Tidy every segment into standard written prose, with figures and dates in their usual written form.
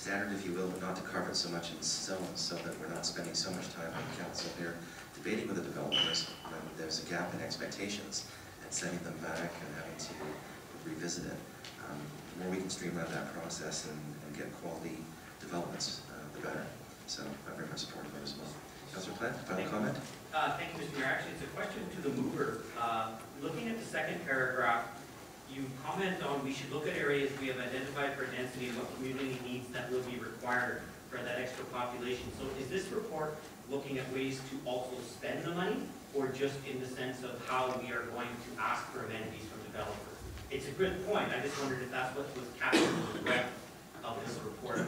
standard, if you will, but not to carve it so much in stone, so that we're not spending so much time on council here debating with the developers when there's a gap in expectations and sending them back and having to revisit it. The more we can streamline that process and get quality developments, the better. So I'm very much supportive of it as well. Councillor Plant, final comment? Thank you, Mr. Mayor. Actually, it's a question to the mover. Looking at the second paragraph, you comment on we should look at areas we have identified for density and what community needs that will be required for that extra population. So is this report looking at ways to also spend the money, or just in the sense of how we are going to ask for amenities from developers? It's a good point. I just wondered if that's what was captured in the web of this report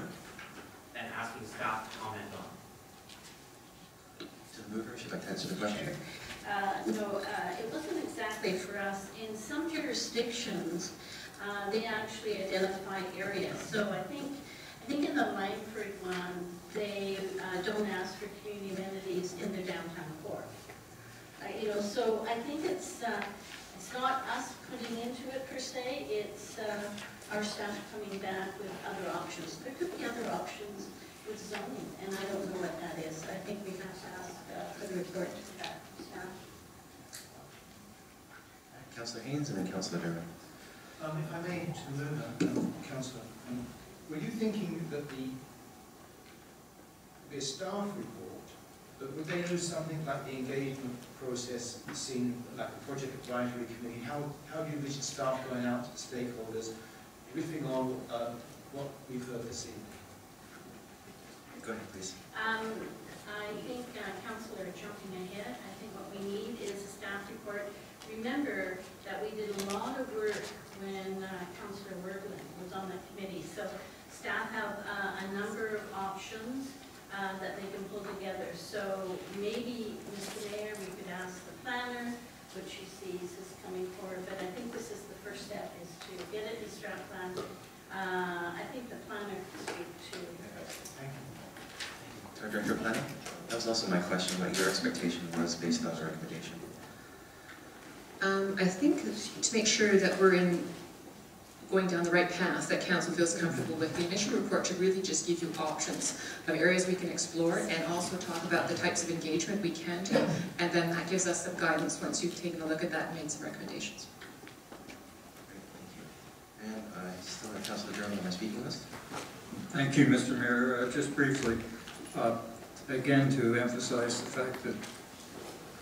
and asking staff to comment on. To the mover, should I answer the question? No, it wasn't exactly for us. In some jurisdictions, they actually identify areas. So I think in the Langford one, they don't ask for community amenities in their downtown core. You know, so I think it's not us putting into it per se. It's our staff coming back with other options. There could be other options with zoning, and I don't know what that is. I think we have to ask for the report to that staff. Councillor Haynes and then Councillor Dermott. If I may, to the mover, Councillor, were you thinking that the staff report, but would they do something like the engagement process seen, like the project advisory committee? How do you envision staff going out to stakeholders, riffing on what we've heard this evening? Go ahead, please. I think Councillor jumping ahead. I think what we need is a staff report. Remember that we did a lot of work when Councillor Wergeland was on the committee. So staff have a number of options that they can pull together. So maybe, Mr. Mayor, we could ask the planner what she sees is coming forward. But I think this is the first step, is to get it in strat plan. I think the planner can speak to Thank you. Director of Planning? That was also my question, what your expectation was based on the recommendation. I think to make sure that we're going down the right path, that council feels comfortable with, the initial report should really just give you options of areas we can explore and also talk about the types of engagement we can do, and then that gives us some guidance once you've taken a look at that and made some recommendations. Great, thank you. And I still have Councillor Dermott on my speaking list. Thank you, Mr. Mayor. Just briefly, again to emphasize the fact that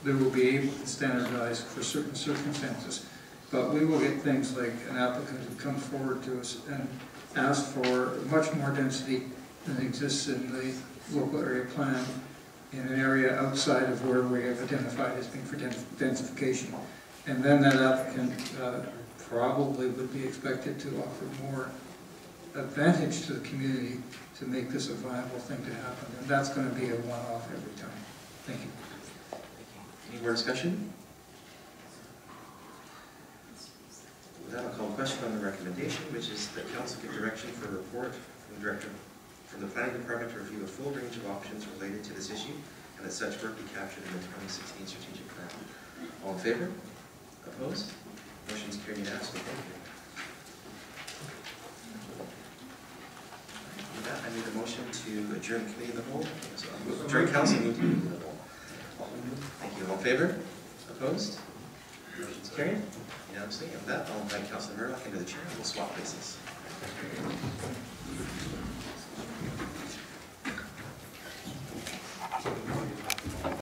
they will be able to standardize for certain circumstances, but we will get things like an applicant who comes forward to us and asks for much more density than exists in the local area plan in an area outside of where we have identified as being for densification. And then that applicant probably would be expected to offer more advantage to the community to make this a viable thing to happen. And that's going to be a one-off every time. Thank you. Any more discussion? With that, I'll call a question on the recommendation, which is that council give direction for a report from the planning department to review a full range of options related to this issue, and that such work be captured in the 2016 strategic plan. All in favor? Opposed? Motion's carried unanimously. Thank you. With that, I need a motion to adjourn committee of the whole. So adjourn council meeting of the whole. Thank you. All in favor? Opposed? Motion's carried unanimously. And with that, I'll invite Councillor Murdoch into the chair and we'll swap places.